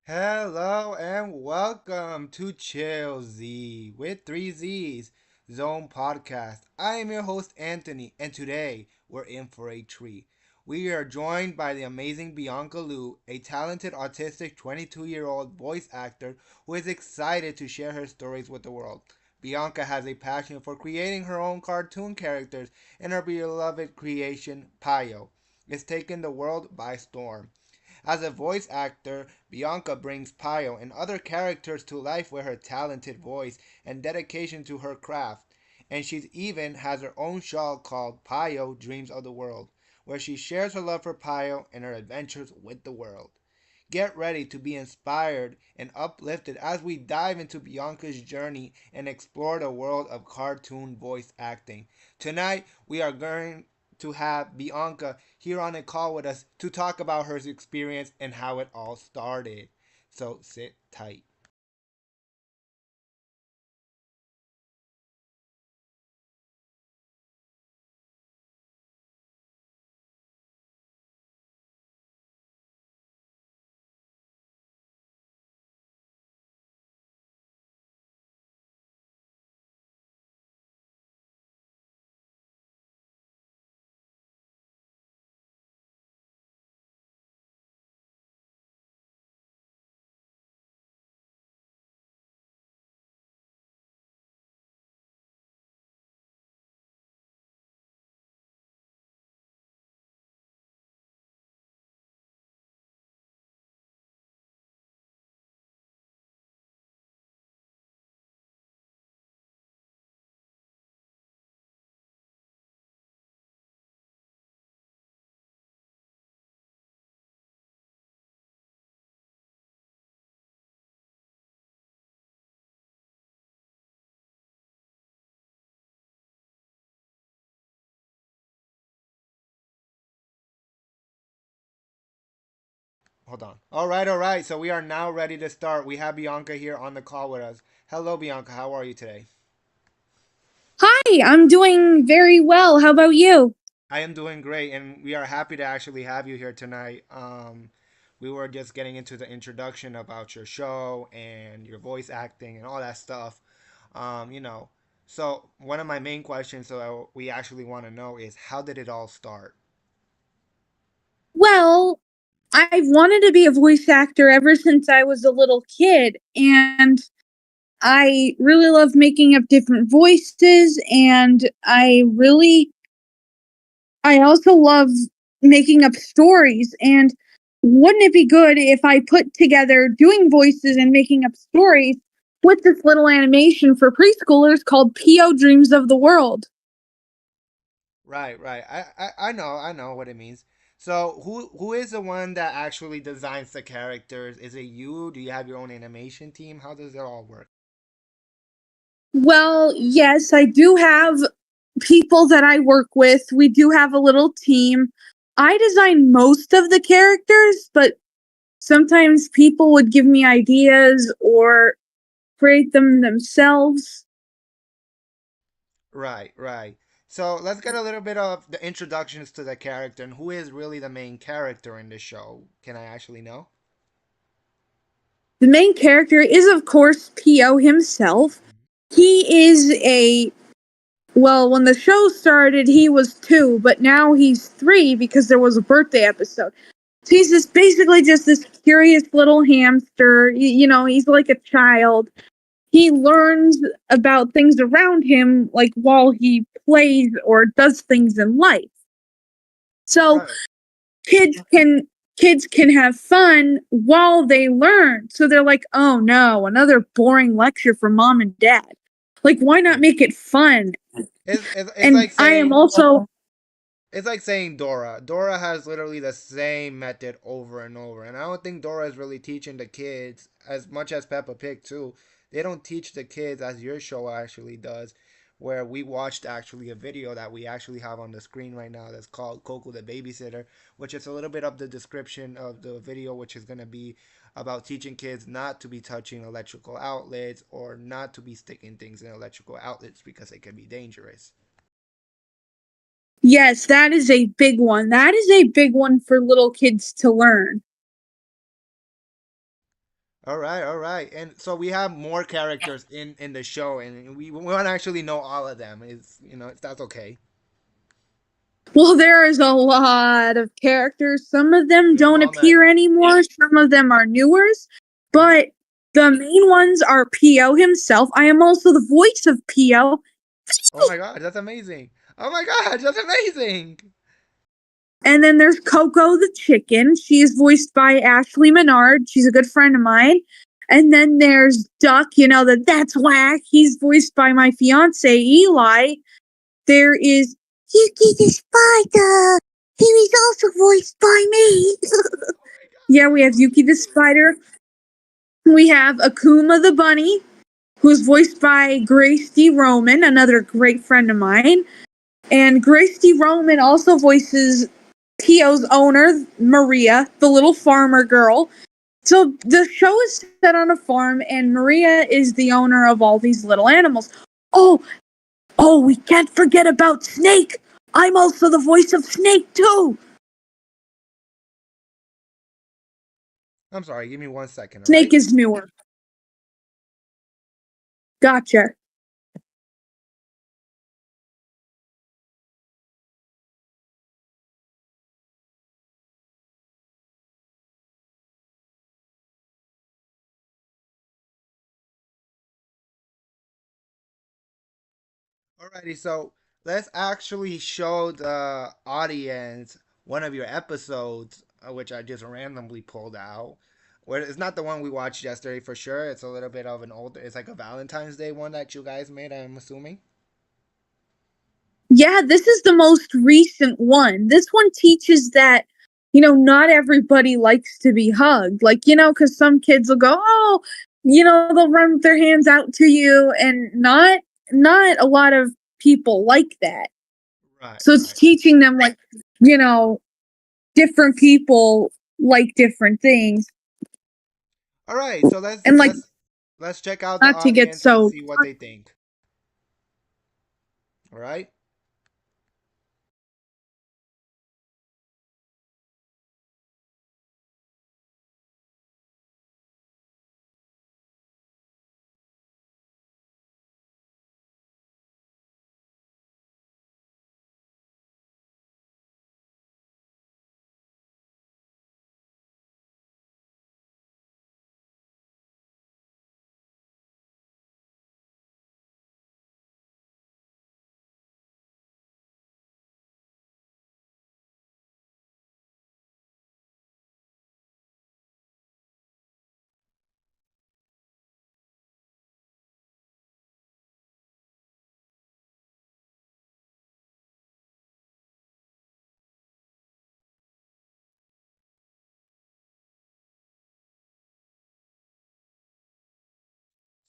Hello and welcome to Chilzzz with three Z's Zone Podcast. I am your host Anthony, and today we're in for a treat. We are joined by the amazing Bianca Lou, a talented autistic 22-year-old voice actor who is excited to share her stories with the world. Bianca has a passion for creating her own cartoon characters, and her beloved creation, Piyo, is taking the world by storm. As a voice actor, Bianca brings Piyo and other characters to life with her talented voice and dedication to her craft. And she even has her own show called Piyo Dreams of the World, where she shares her love for Piyo and her adventures with the world. Get ready to be inspired and uplifted as we dive into Bianca's journey and explore the world of cartoon voice acting. Tonight, we are going to have Bianca here on a call with us to talk about her experience and how it all started. So sit tight. Hold on. All right. So we are now ready to start. We have Bianca here on the call with us. Hello, Bianca. How are you today? Hi, I'm doing very well. How about you? I am doing great, and we are happy to actually have you here tonight. We were just getting into the introduction about your show and your voice acting and all that stuff. Um, you know, so one of my main questions that we actually want to know is how did it all start? Well, I've wanted to be a voice actor ever since I was a little kid, and I really love making up different voices, and I also love making up stories. And wouldn't it be good if I put together doing voices and making up stories with this little animation for preschoolers called Piyo Dreams of the World? Right, right. I know what it means. So who is the one that actually designs the characters? Is it you? Do you have your own animation team? How does it all work? Well, yes, I do have people that I work with. We do have a little team. I design most of the characters, but sometimes people would give me ideas or create them themselves. Right, right. So let's get a little bit of the introductions to the character and who is really the main character in the show. Can I actually know? The main character is, of course, Pio himself. He is well, when the show started, he was 2, but now he's 3 because there was a birthday episode. So he's just basically just this curious little hamster. He's like a child. He learns about things around him like while he plays or does things in life. So Right. kids can kids can have fun while they learn. So they're like, "Oh no, another boring lecture from mom and dad." Like why not make it fun? It's And like I am saying also it's like saying Dora. Dora has literally the same method over and over, and I don't think Dora is really teaching the kids as much as Peppa Pig too. They don't teach the kids as your show actually does, where we watched actually a video that we actually have on the screen right now that's called Coco the Babysitter, which is a little bit of the description of the video, which is gonna be about teaching kids not to be touching electrical outlets or not to be sticking things in electrical outlets because it can be dangerous. yes, that is a big one. That is a big one for little kids to learn. All right, all right. And so we have more characters in the show, and we want to actually know all of them. Is if that's okay. Well, there is a lot of characters. Some of them We have don't all that. appear anymore. Some of them are newers, Mhm. but the main ones are Piyo himself. I am also the voice of Piyo. Oh my god, that's amazing! Oh my god, that's amazing! And then there's Coco the chicken. She is voiced by Ashley Menard. She's a good friend of mine. And then there's Duck, that's whack. He's voiced by my fiance Eli. There is Yuki the spider. He was also voiced by me. Yeah, we have Yuki the spider. We have Akuma the bunny, who's voiced by Grace D. Roman, another great friend of mine. And Grace D. Roman also voices Tio's owner, Maria, the little farmer girl. So the show is set on a farm, and Maria is the owner of all these little animals. Oh, we can't forget about Snake. I'm also the voice of Snake, too. I'm sorry. Give me 1 second. All Snake right. is newer. Gotcha. Alrighty. So let's actually show the audience one of your episodes, which I just randomly pulled out. Where it's not the one we watched yesterday for sure. It's a little bit of an older. It's like a Valentine's Day one that you guys made. I'm assuming. Yeah, this is the most recent one. This one teaches that, not everybody likes to be hugged. Like, because some kids will go, oh, they'll run their hands out to you, and not a lot of people like that. Right. So it's Right. teaching them like, you know, different people like different things. All right. So let's And like let's let's check out the not to get audience and so see what they think. All right.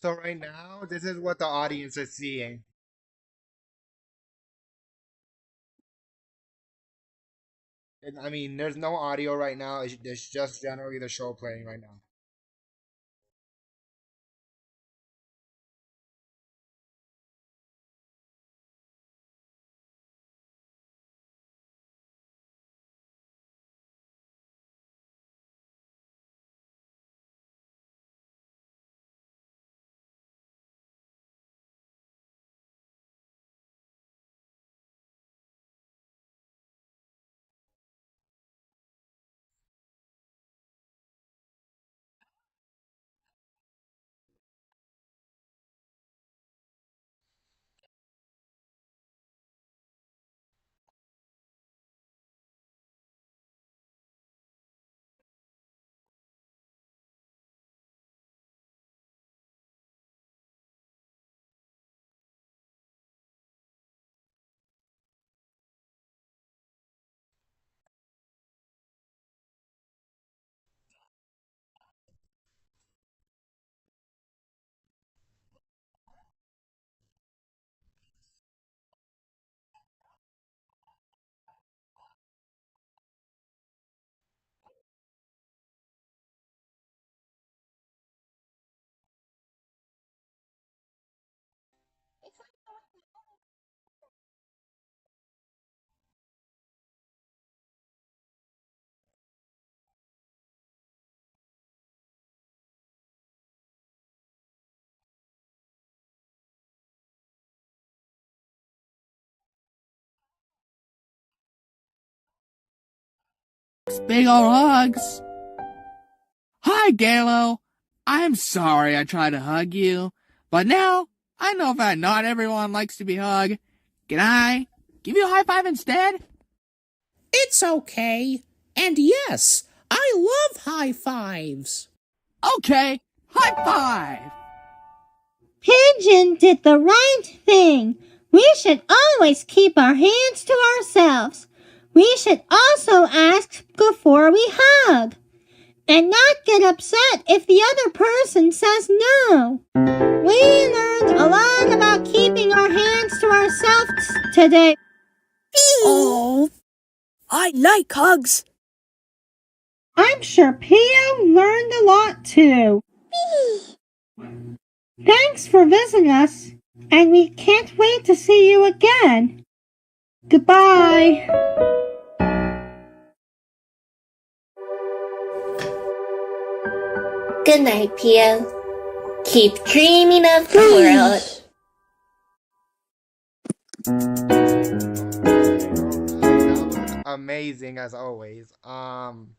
So right now, this is what the audience is seeing. And I mean, there's no audio right now. It's just generally the show playing right now. Big ol' hugs. Hi, Galo. I'm sorry I tried to hug you, but now I know that not everyone likes to be hugged. Can I give you a high five instead? It's okay. And yes, I love high fives. Okay, high five! Pigeon did the right thing. We should always keep our hands to ourselves. We should also ask before we hug. And not get upset if the other person says no. We learned a lot about keeping our hands to ourselves today. Oh, I like hugs. I'm sure Piyo learned a lot too. Thanks for visiting us, and we can't wait to see you again. Goodbye. Good night, Piyo. Keep dreaming of the world. Amazing as always. I'm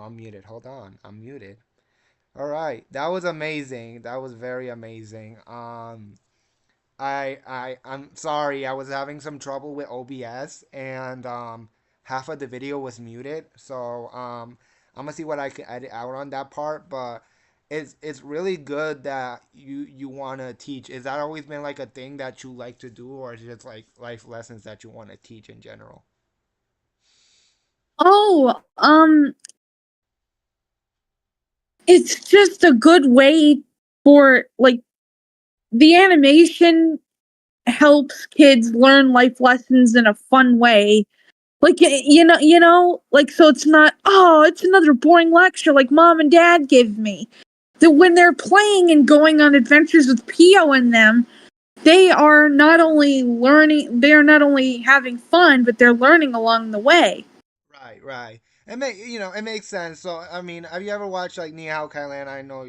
muted. Hold on. I'm muted. All right. That was amazing. That was very amazing. I'm sorry. I was having some trouble with OBS and half of the video was muted. So I'm gonna see what I can edit out on that part, but it's really good that you want to teach. Is that always been like a thing that you like to do, or is it just like life lessons that you want to teach in general? Oh, it's just a good way for like the animation helps kids learn life lessons in a fun way. Like like so it's not it's another boring lecture like mom and dad give me. That when they're playing and going on adventures with Piyo and them, they are not only learning, they are not only having fun, but they're learning along the way. Right, right. It makes sense. So I mean, have you ever watched like Ni Hao Kailan? I know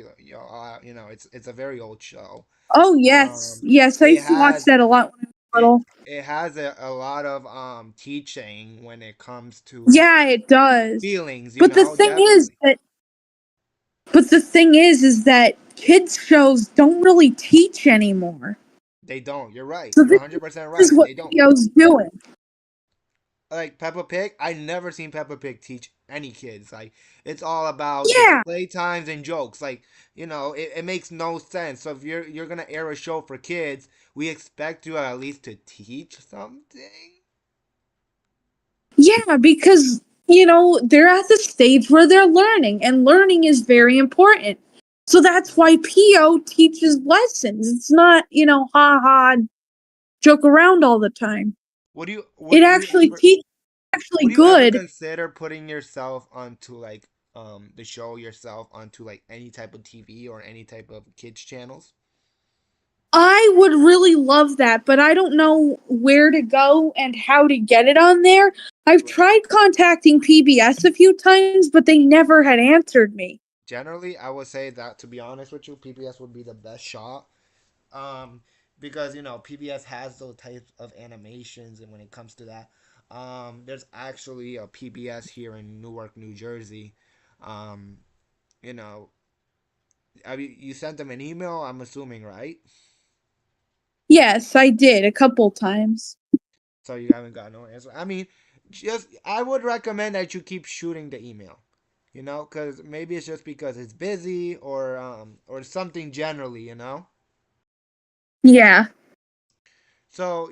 it's a very old show. Oh yes, Um, yes, I it used to watch has that a lot when I was it little. it has a lot of teaching when it comes to Yeah, it does. feelings. But the thing is Definitely. that, but the thing is that kids shows don't really teach anymore. They don't. You're right. So You're this 100% is right. what They don't. Piyo's doing. Like Peppa Pig, I never seen Peppa Pig teach any kids. Like it's all about just Yeah, playtimes and jokes. Like it makes no sense. So if you're gonna air a show for kids, we expect you at least to teach something. yeah, because they're at the stage where they're learning, and learning is very important. So that's why Piyo teaches lessons. It's not ha ha joke around all the time. Would you It would you actually ever teaches actually would you ever good. consider putting yourself onto like the show yourself onto like any type of TV or any type of kids channels? I would really love that, but I don't know where to go and how to get it on there. I've Right. tried contacting PBS a few times, but they never had answered me. Generally, I would say that to be honest with you, PBS would be the best shot. Um, because PBS has those types of animations, and when it comes to that, there's actually a PBS here in Newark, New Jersey. Um, you know, you sent them an email? I'm assuming, right? Yes, I did a couple times. So you haven't got no answer. I mean, just I would recommend that you keep shooting the email. Because maybe it's just because it's busy or something generally. Yeah. So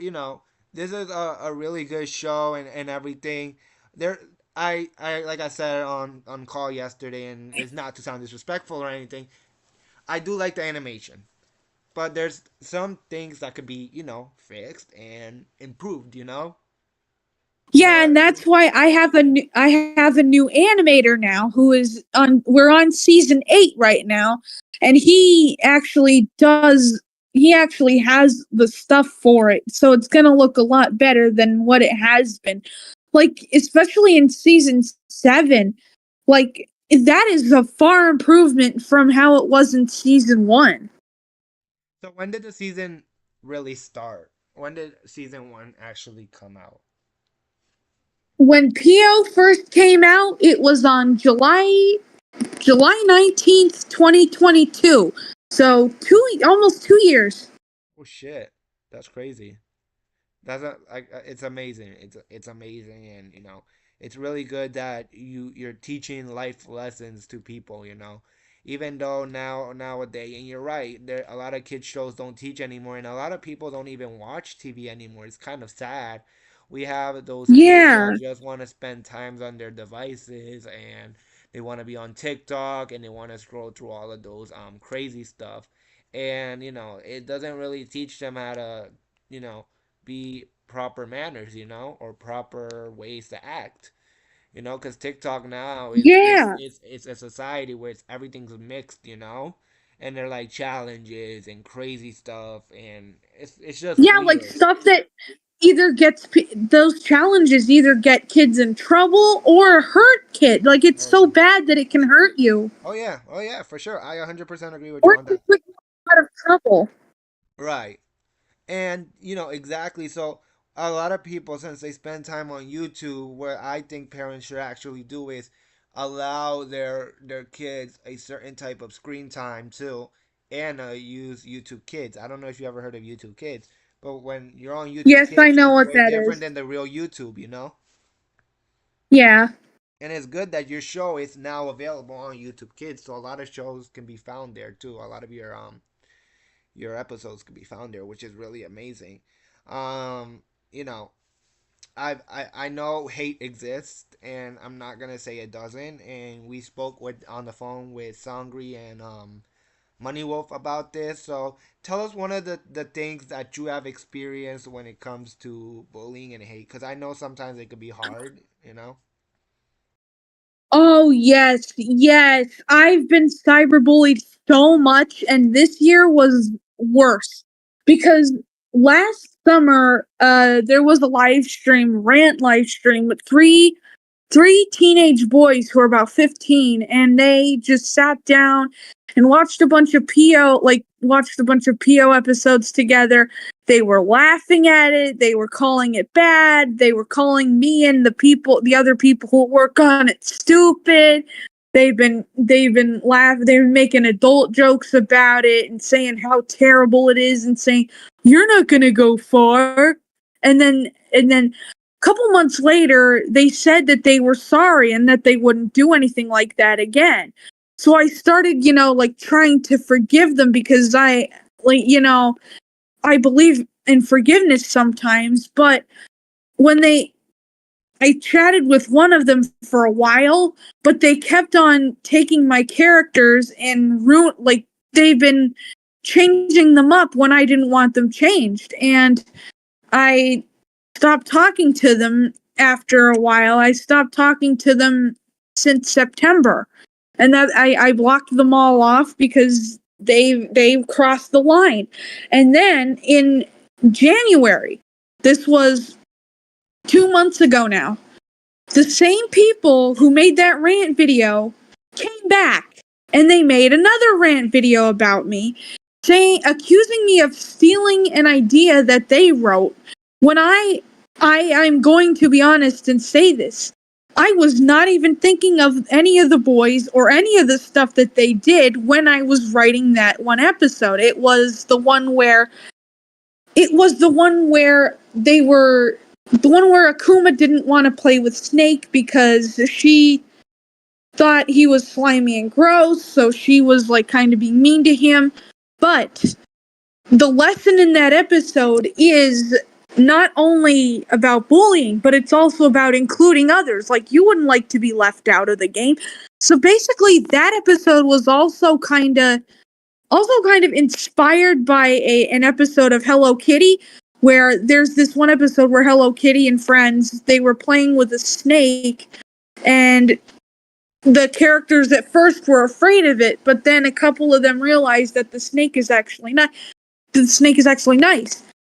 this is a really good show and everything. There, I like I said on call yesterday, and it's not to sound disrespectful or anything. I do like the animation, but there's some things that could be fixed and improved. Yeah, and But that's why I have a new animator now who is on we're on season 8 right now, and he actually has the stuff for it. So it's going to look a lot better than what it has been. Like especially in season 7, like that is a far improvement from how it was in season 1. so when did the season really start? When did season 1 actually come out? When Piyo first came out, it was on July 19th, 2022. So almost 2 years. Oh shit, that's crazy. That's a, like it's amazing. It's amazing, and it's really good that you're teaching life lessons to people. Even though nowadays, and you're right, there a lot of kids shows don't teach anymore, and a lot of people don't even watch TV anymore. It's kind of sad. We have those kids Yeah. that just want to spend times on their devices, and they want to be on TikTok, and they want to scroll through all of those crazy stuff, and it doesn't really teach them how to you know be proper manners, or proper ways to act, because TikTok now is it's, Yeah. it's it's a society where everything's mixed, and they're like challenges and crazy stuff, and it's just Yeah, like weird. stuff that either those challenges either get kids in trouble or hurt kid. Like it's Oh so yeah, bad that it can hurt you oh yeah, for sure. I 100% agree with you or on it can that. put you out of trouble. Right. And exactly. So a lot of people, since they spend time on YouTube, what I think parents should actually do is allow their kids a certain type of screen time too, and use YouTube Kids. I don't know if you ever heard of YouTube Kids, but when you're on YouTube Yes, I Kids, know it's what way that different is. than the real YouTube. Yeah. And it's good that your show is now available on YouTube Kids, so a lot of shows can be found there too. A lot of your episodes can be found there, which is really amazing. Um, you know, I know hate exists, and I'm not gonna say it doesn't. And we spoke with on the phone with Sangri and Money Wolf about this. So tell us one of the things that you have experienced when it comes to bullying and hate, because I know sometimes it could be hard. Oh, yes, yes. I've been cyberbullied so much, and this year was worse because last summer, there was a rant live stream with three teenage boys who were about 15, and they just sat down and watched a bunch of PO episodes together. They were laughing at it, they were calling it bad, they were calling me and the other people who work on it stupid. They've been making adult jokes about it and saying how terrible it is and saying you're not going to go far. And then couple months later, they said that they were sorry and that they wouldn't do anything like that again. So I started, like trying to forgive them because I believe in forgiveness sometimes. But when I chatted with one of them for a while, but they kept on taking my characters and they've been changing them up when I didn't want them changed. And I stopped talking to them after a while. I stopped talking to them since September. And that I blocked them all off because they crossed the line. And then in January, this was 2 months ago now, the same people who made that rant video came back and they made another rant video about me, accusing me of stealing an idea that they wrote when I'm going to be honest and say this. I was not even thinking of any of the boys or any of the stuff that they did when I was writing that one episode. It was the one where Akuma didn't want to play with Snake because she thought he was slimy and gross, so she was like kind of being mean to him. But the lesson in that episode is not only about bullying, but it's also about including others. Like, you wouldn't like to be left out of the game. So basically, that episode was also kind of inspired by an episode of Hello Kitty, where there's this one episode where Hello Kitty and friends, they were playing with a snake, and the characters at first were afraid of it, but then a couple of them realized that the snake is actually nice.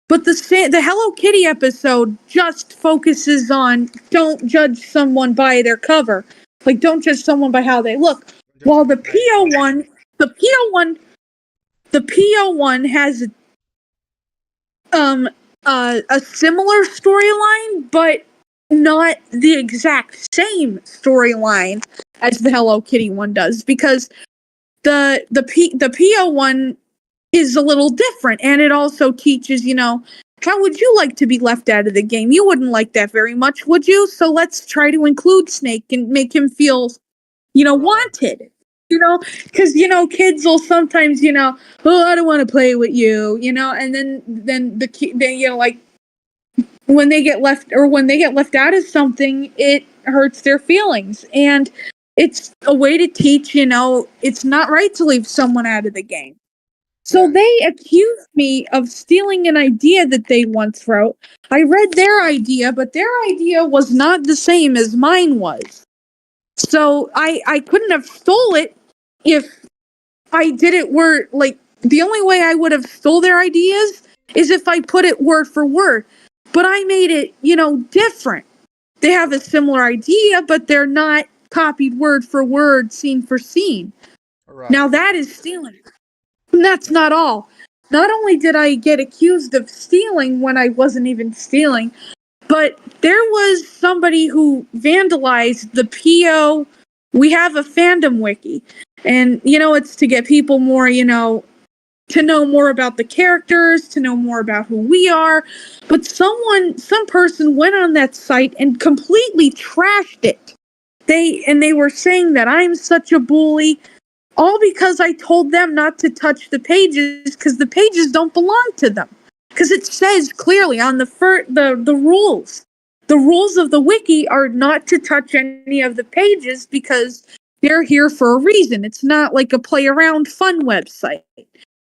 But the Hello Kitty episode just focuses on don't judge someone by their cover. Like, don't judge someone by how they look. While the Right, PO right. one, the PO one has a similar storyline, but not the exact same storyline as the Hello Kitty one does, because the Piyo one is a little different, and it also teaches, how would you like to be left out of the game? You wouldn't like that very much, would you? So let's try to include Snake and make him feel, wanted. Because kids will sometimes, oh, I don't want to play with you, and then like when they get left out of something, it hurts their feelings, and it's a way to teach, it's not right to leave someone out of the game. So they accused me of stealing an idea that they once wrote. I read their idea, but their idea was not the same as mine was. So I couldn't have stole it if I did it word, like, the only way I would have stole their ideas is if I put it word for word. But I made it, different. They have a similar idea, but they're not copied word for word, scene for scene. Right. Now that is stealing. And that's not all. Not only did I get accused of stealing when I wasn't even stealing, but there was somebody who vandalized the Piyo. We have a fandom wiki. And, it's to get people more, to know more about the characters, to know more about who we are. But some person went on that site and completely trashed it. They were saying that I'm such a bully, all because I told them not to touch the pages, because the pages don't belong to them. Because it says clearly on the rules. The rules of the wiki are not to touch any of the pages because they're here for a reason. It's not like a play around fun website.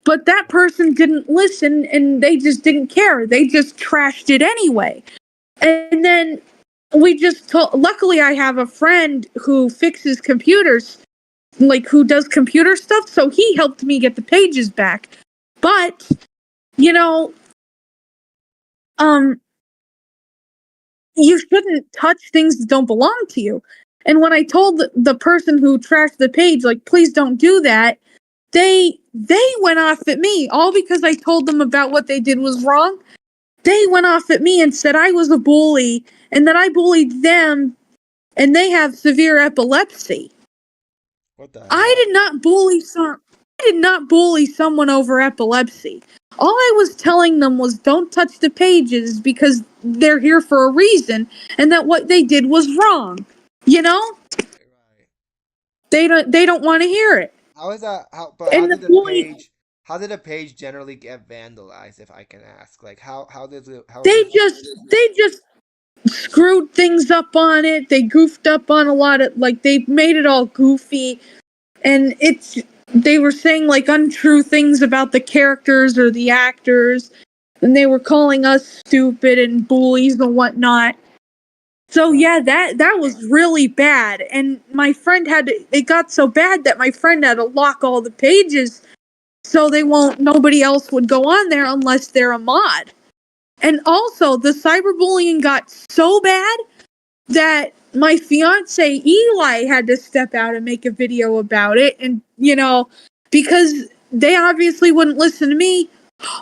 But that person didn't listen, and they just didn't care. They just trashed it anyway. And then luckily I have a friend who fixes computers, like who does computer stuff, so he helped me get the pages back. But, you shouldn't touch things that don't belong to you. And when I told the person who trashed the page, like, please don't do that, they went off at me, all because I told them about what they did was wrong. They went off at me and said I was a bully and that I bullied them and they have severe epilepsy. What the hell? I did not bully someone over epilepsy. All I was telling them was don't touch the pages because they're here for a reason and that what they did was wrong. Right. They don't want to hear it. How is that? How did the page generally get vandalized? If I can ask, like, how does it? They just screwed things up on it. They goofed up on a lot of, like, they made it all goofy, and they were saying like untrue things about the characters or the actors, and they were calling us stupid and bullies and whatnot. So yeah, that was really bad, and my friend it got so bad that my friend had to lock all the pages so nobody else would go on there unless they're a mod. And also, the cyberbullying got so bad that my fiance Eli had to step out and make a video about it, and because they obviously wouldn't listen to me.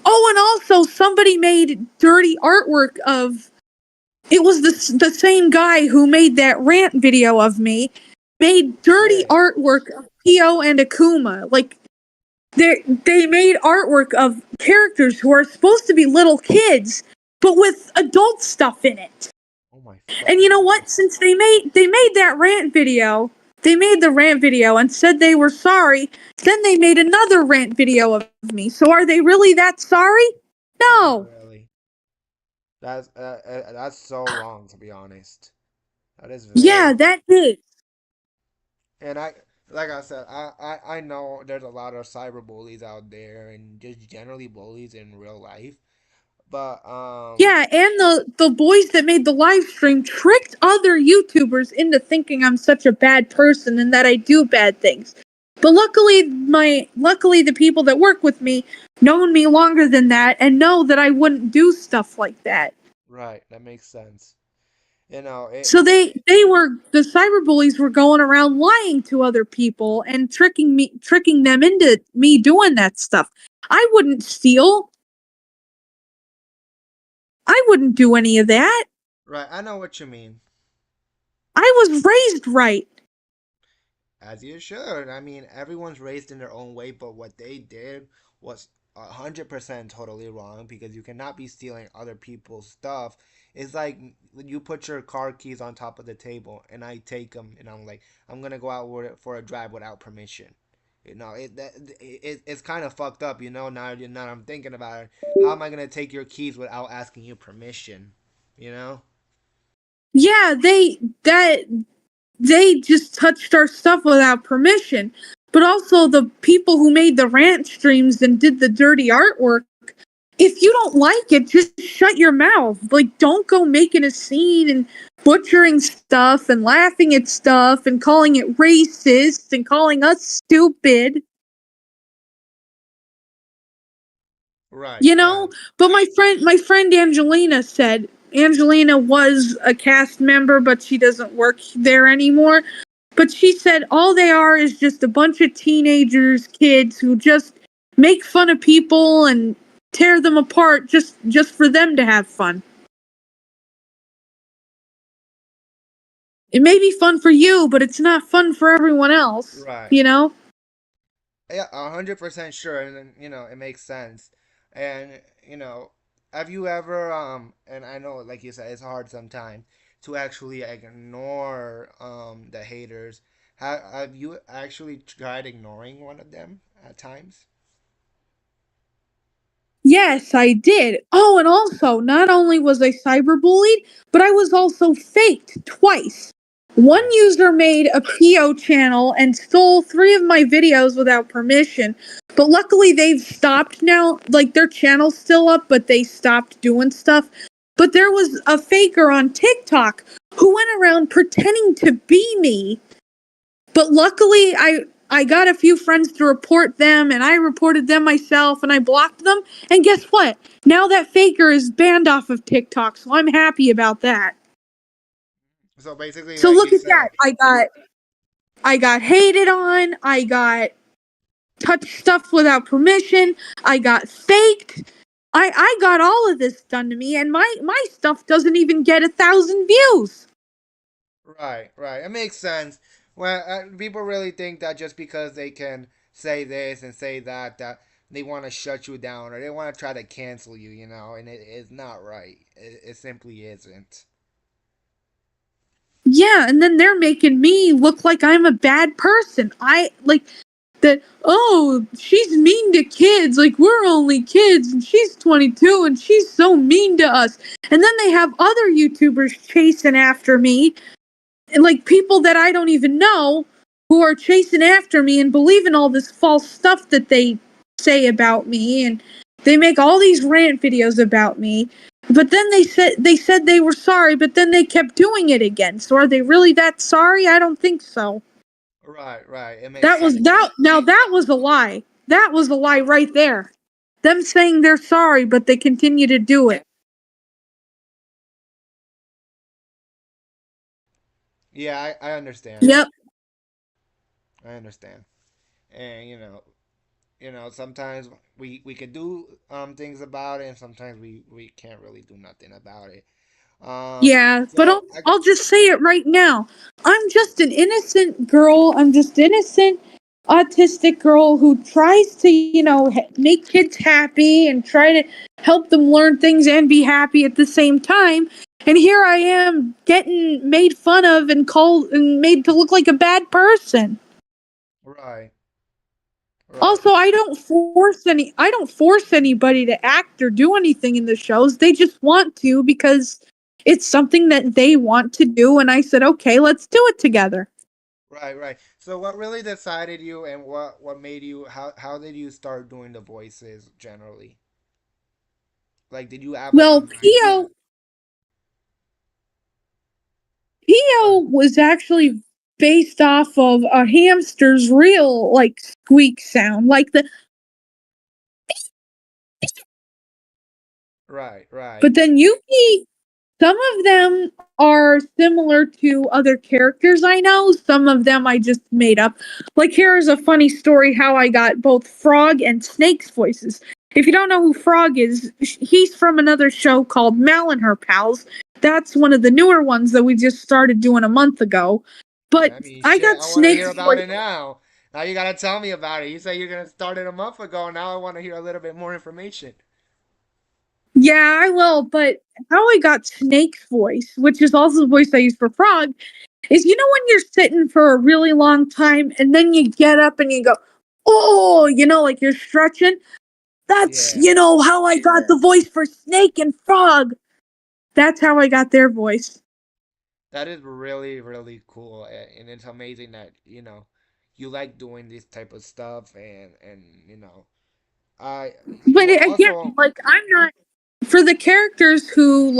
Oh, and also somebody made dirty artwork of. It was the same guy who made that rant video of me, made dirty artwork of Piyo and Akuma. Like, they made artwork of characters who are supposed to be little kids, but with adult stuff in it. Oh my! And you know what? Since they made that rant video, they made the rant video and said they were sorry. Then they made another rant video of me. So are they really that sorry? No. Really? That's so wrong, to be honest. That is Yeah, that is. And like I said, I know there's a lot of cyber bullies out there, and just generally bullies in real life. But yeah, and the boys that made the live stream tricked other YouTubers into thinking I'm such a bad person and that I do bad things. But luckily the people that work with me known me longer than that and know that I wouldn't do stuff like that. Right, that makes sense. So the cyberbullies were going around lying to other people and tricking them into me doing that stuff. I wouldn't steal. I wouldn't do any of that. Right, I know what you mean. I was raised right. As you should. I mean, everyone's raised in their own way, but what they did was 100% totally wrong because you cannot be stealing other people's stuff. It's like you put your car keys on top of the table, and I take them, and I'm like, I'm gonna go out for a drive without permission. It's kind of fucked up, Now I'm thinking about it. How am I gonna take your keys without asking you permission? You know? Yeah, they just touched our stuff without permission. But also the people who made the rant streams and did the dirty artwork, if you don't like it, just shut your mouth. Like, don't go making a scene and butchering stuff and laughing at stuff and calling it racist and calling us stupid. Right, You know? right, But my friend Angelina was a cast member, but she doesn't work there anymore. But she said all they are is just a bunch of teenagers, kids who just make fun of people and tear them apart just for them to have fun. It may be fun for you, but it's not fun for everyone else, right. you know? Yeah, 100% sure, and then, it makes sense. And have you ever and I know, like you said, it's hard sometimes to actually ignore the haters. Have you actually tried ignoring one of them at times? Yes, I did. Oh, and also, not only was I cyberbullied, but I was also faked twice. One Right, user made a Piyo channel and stole 3 of my videos without permission, but luckily they've stopped now. Like, their channel's still up, but they stopped doing stuff. But there was a faker on TikTok who went around pretending to be me, but luckily I got a few friends to report them, and I reported them myself, and I blocked them. And guess what? Now that faker is banned off of TikTok, so I'm happy about that. so basically, So like look you at said. that. I got hated on. I got touched stuff without permission. I got faked. I got all of this done to me, and my stuff doesn't even get 1,000 views. Right, right. It makes sense. Well, people really think that just because they can say this and say that, that they want to shut you down or they want to try to cancel you, and it is not right. It simply isn't. Yeah, and then they're making me look like I'm a bad person. I like that. Oh, she's mean to kids. Like, we're only kids, and she's 22, and she's so mean to us. And then they have other YouTubers chasing after me, and like people that I don't even know, who are chasing after me and believing all this false stuff that they say about me, and they make all these rant videos about me. But then they said they were sorry, but then they kept doing it again. So are they really that sorry? I don't think so. Right, right. It makes That was sense. that. Now that was a lie. That was a lie right there. Them saying they're sorry, but they continue to do it. Yeah, I understand. Yep. I understand. And sometimes we could do things about it, and sometimes we can't really do nothing about it. Um, Yeah, but so I, I'll just say it right now. I'm just an innocent girl. I'm just innocent autistic girl who tries to, make kids happy and try to help them learn things and be happy at the same time. And here I am getting made fun of and called and made to look like a bad person. right, right. Also, I don't force anybody to act or do anything in the shows. They just want to because it's something that they want to do, and I said, "Okay, let's do it together." Right, right. So what really decided you and what made you how did you start doing the voices generally? Like did you have like a Well, mindset? Pio was actually based off of a hamster's real like squeak sound. Like the Right, right. but then Yuki, some of them are similar to other characters I know. Some of them I just made up. Like, here's a funny story how I got both Frog and Snake's voices. If you don't know who Frog is, he's from another show called Mal and Her Pals. That's one of the newer ones that we just started doing a month ago. But I mean, I shit, got I want to hear Snake's about voice. it now. Now you gotta tell me about it. You say you're gonna start it a month ago. Now I want to hear a little bit more information. Yeah, I will. But how I got Snake's voice, which is also the voice I use for Frog, is when you're sitting for a really long time and then you get up and you go, oh, like you're stretching. That's, Yeah, how I got the voice for Snake and Frog. That's how I got their voice. that is really really cool, and it's amazing that you like doing this type of stuff, and I But again, also like, I'm not for the characters who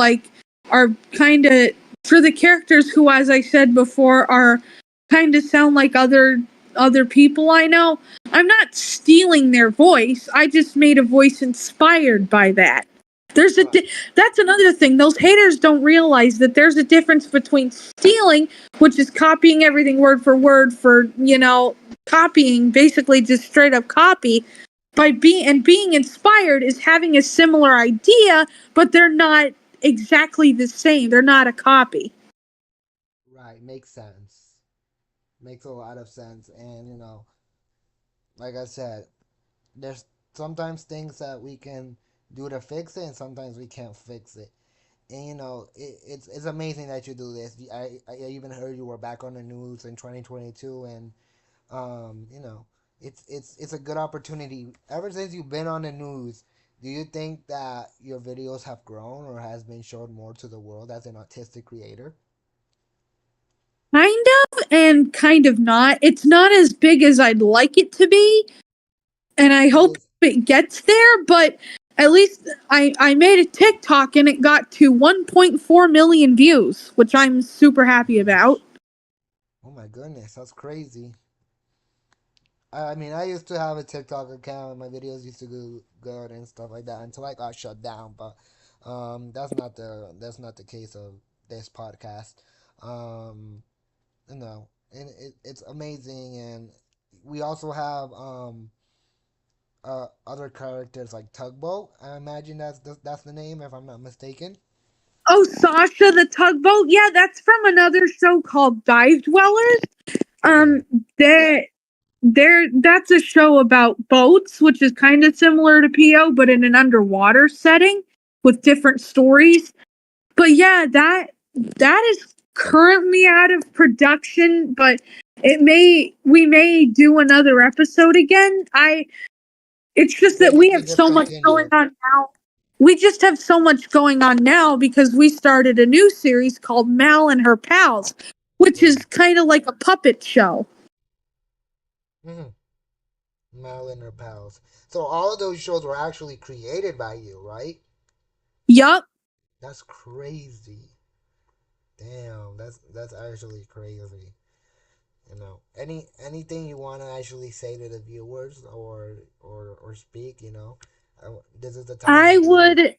are kind of for the characters who, as I said before, are kind of sound like other people I know. I'm not stealing their voice. I just made a voice inspired by that. There's a right, that's another thing. Those haters don't realize that there's a difference between stealing, which is copying everything word for word for copying, basically just straight up copy, by being inspired is having a similar idea, but they're not exactly the same. They're not a copy. right, makes sense. Makes a lot of sense, and like I said, there's sometimes things that we can do to fix it, and sometimes we can't fix it. And it's amazing that you do this. I even heard you were back on the news in 2022, and it's a good opportunity. Ever since you've been on the news, do you think that your videos have grown or has been shown more to the world as an autistic creator? Kind of and kind of not. It's not as big as I'd like it to be, and I hope Is it gets there, but at least I made a TikTok and it got to 1.4 million views, which I'm super happy about. oh my goodness, that's crazy. I mean, I used to have a TikTok account and my videos used to go good and stuff like that until I got shut down. But that's not the case of this podcast. Um, and it's amazing, and we also have other characters like Tugboat. I imagine that's the name if I'm not mistaken. Oh, Sasha the tugboat. Yeah, that's from another show called Dive Dwellers. Yeah. Um, that that's a show about boats, which is kind of similar to Pio, but in an underwater setting with different stories. But yeah, that is currently out of production, but we may do another episode again. I It's just that we Basically, have just so much going continue. on now. We just have so much going on now because we started a new series called Mal and Her Pals, which is Yeah. kind of like a puppet show. Mm-hmm. Mel and her pals. So all of those shows were actually created by you, right? Yup. That's crazy. Damn, that's actually crazy. Anything you want to actually say to the viewers or speak, this is the time I to do it. would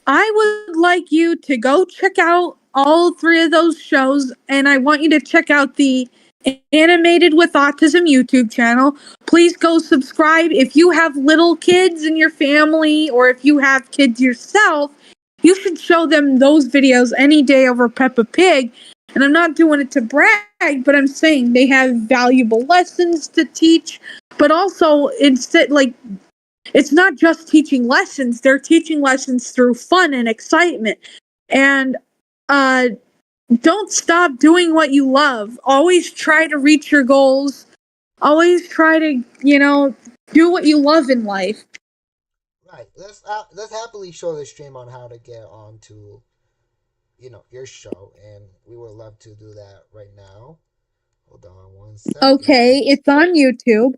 I would like you to go check out all three of those shows, and I want you to check out the Animated with Autism YouTube channel. Please go subscribe. If you have little kids in your family, or if you have kids yourself, you should show them those videos any day over Peppa Pig. And I'm not doing it to brag, but I'm saying they have valuable lessons to teach, but also instead, like, it's not just teaching lessons, they're teaching lessons through fun and excitement. And uh don't stop doing what you love. Always try to reach your goals. Always try to, do what you love in life. Right. Let's happily show the stream on how to get on to your show, and we would love to do that right now. Hold on one second. Okay, it's on YouTube.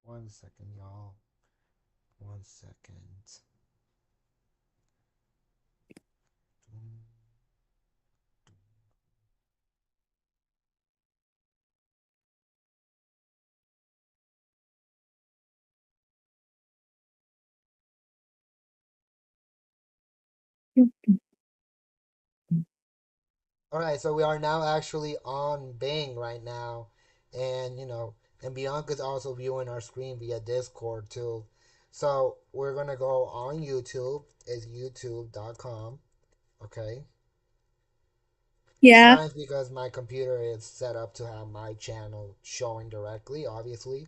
One second, y'all. One second. All right, so we are now actually on Bing right now, and And Bianca's also viewing our screen via Discord too. So we're gonna go on YouTube. It's youtube.com. Okay. Yeah. Mine's because my computer is set up to have my channel showing directly, obviously.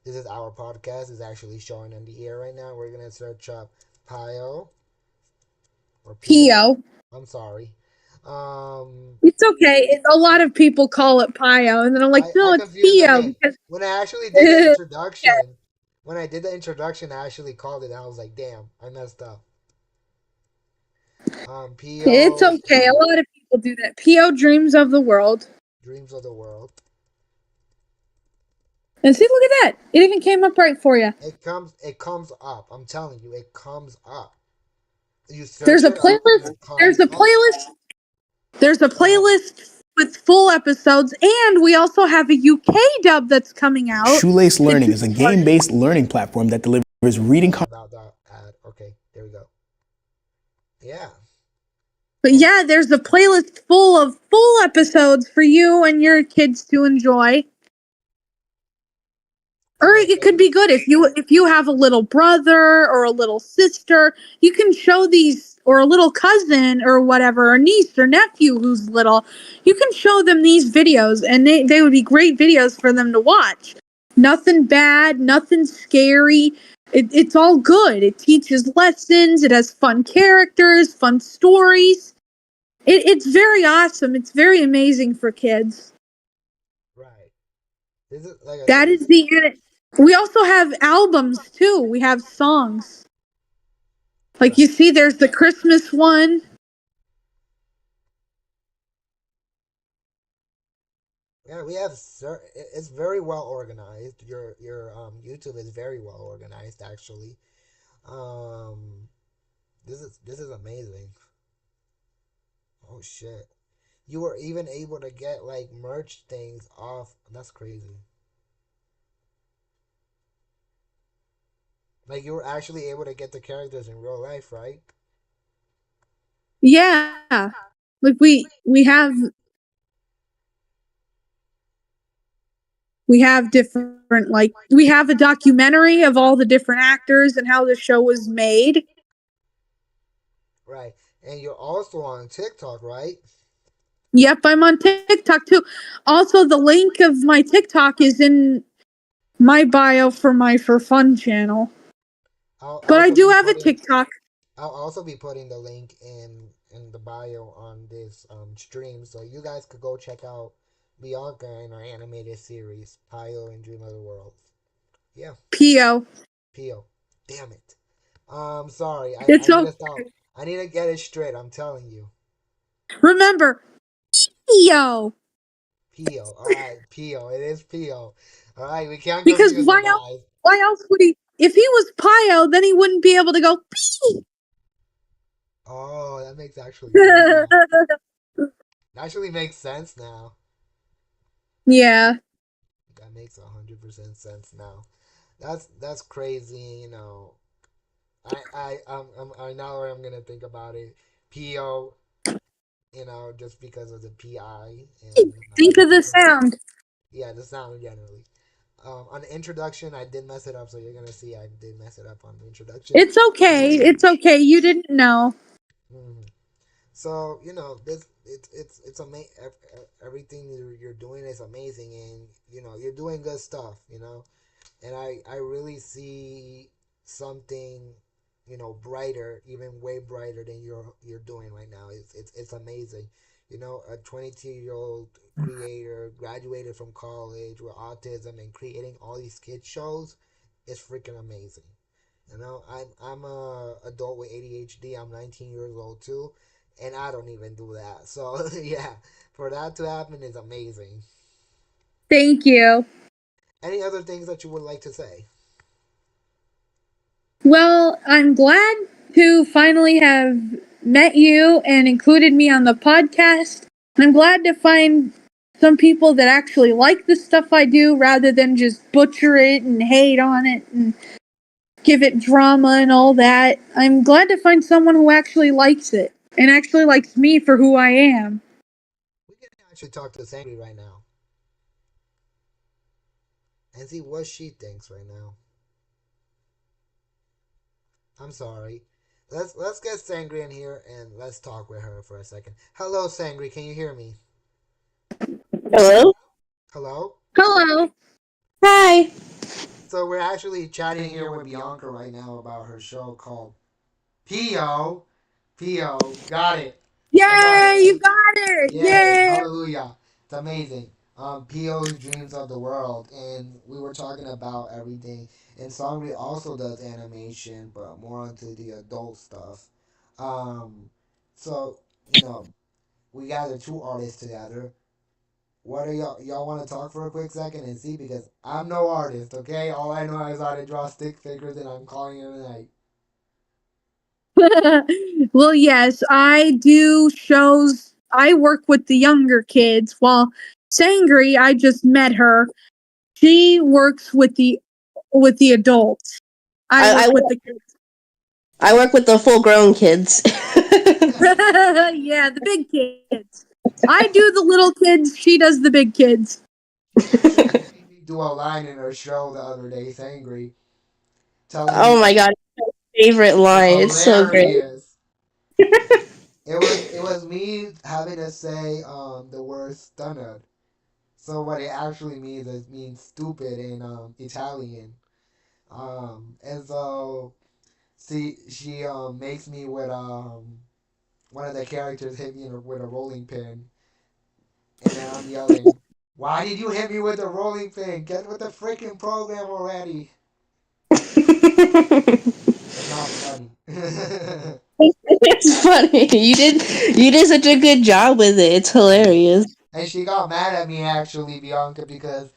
This is our podcast. It's actually showing in the air right now. We're gonna search up Pio or Pio. Pio. I'm sorry. Um It's okay. A lot of people call it Pio, and then I'm like, I no, it's confused the Pio name. because When I actually did the yeah, introduction, I actually called it and I was like, damn, I messed up. it's Pio okay. A lot of people do that. Piyo Dreams of the World. Dreams of the World. And see, look at that. It even came up right for you. It comes up. I'm telling you, it comes up. You There's search a it up and playlist. it There's comes a up. playlist. There's a Yeah. playlist with full episodes, and we also have a UK dub that's coming out. Shoelace It's Learning is a game-based learning platform that delivers reading Sorry content. about that ad. Okay, there we go. Yeah. But yeah, there's a playlist full of full episodes for you and your kids to enjoy. Or it could be good if you have a little brother or a little sister, you can show these, or a little cousin or whatever, or niece or nephew who's little. You can show them these videos, and they would be great videos for them to watch. Nothing bad, nothing scary. It's all good. It teaches lessons. It has fun characters, fun stories. It's very awesome. It's very amazing for kids. Right. This is like I That said. is the We also have albums too. We have songs. Like Right. you see, there's the Christmas one. Yeah, we have. It's very well organized. Your YouTube is very well organized, actually. Um, this is amazing. Oh shit! You were even able to get like merch things off. That's crazy. Like you were actually able to get the characters in real life, right? Yeah, like we have different, like we have a documentary of all the different actors and how the show was made. Right. And you're also on TikTok, right? Yep, I'm on TikTok too. Also, the link of my TikTok is in my bio for my For Fun channel. I'll But I also do be have a putting TikTok. I'll also be putting the link in the bio on this stream, so you guys could go check out Bianca in our animated series, Pio and Dream of the World. Yeah, Pio. Pio. Damn it. Sorry. I It's need to okay. stop. I need to get it straight. I'm telling you. Remember, Pio. Pio. All right, Pio. It is Pio. All right, we can't Because confuse it, guys. why else would he? If he was Pio, then he wouldn't be able to go pee. Oh, that makes actually sense now. Actually makes sense now. Yeah. That makes 100% sense now. That's crazy. I now I'm gonna think about it. Po, just because of the pi and Think of the sound. yeah, the sound generally. On the introduction, I did mess it up, so you're gonna see I did mess it up on the introduction. It's okay. It's okay. You didn't know. Hmm. So this it's amazing. Everything you're doing is amazing, and you're doing good stuff. And I really see something brighter, even way brighter than you're doing right now. It's amazing. A 22-year-old creator graduated from college with autism and creating all these kids shows is freaking amazing. I'm a adult with ADHD. I'm 19 years old too, and I don't even do that. So yeah, for that to happen is amazing. Thank you. Any other things that you would like to say? Well, I'm glad to finally have met you and included me on the podcast. I'm glad to find some people that actually like the stuff I do rather than just butcher it and hate on it and give it drama and all that. I'm glad to find someone who actually likes it and actually likes me for who I am. We can actually talk to the same right now. and see what she thinks right now. I'm sorry. Let's get Sangri in here and let's talk with her for a second. Hello, Sangri. Can you hear me? Hello? Hello. Hello. Hi. So we're actually chatting here with Bianca right now about her show called Piyo. Piyo. Got it. I got it. Yay, you got it. Yay. Yay. Hallelujah. It's amazing. Piyo's Dreams of the World. And we were talking about everything. And Sangri also does animation, but more onto the adult stuff. Um, so, you know, we gathered two artists together. What are y'all want to talk for a quick second and see? Because I'm no artist, okay? All I know is how to draw stick figures and I'm calling it a night. Well, yes, I do shows. I work with the younger kids, while Sangri, I just met her. She works with the adults. I work with the kids. I work with the full grown kids. Yeah, the big kids. I do the little kids. She does the big kids. Made me do a line in her show the other day, Sangry, telling me Oh my god, favorite it's line. It's so great. hilarious. It was me having to say the word stunned. So what it actually means is means stupid in Italian. And so she makes me with one of the characters hit me with a rolling pin, and then I'm yelling, "Why did you hit me with the rolling pin? Get with the freaking program already!" It's not funny. It's funny. You did such a good job with it. It's hilarious. And she got mad at me actually, Bianca, because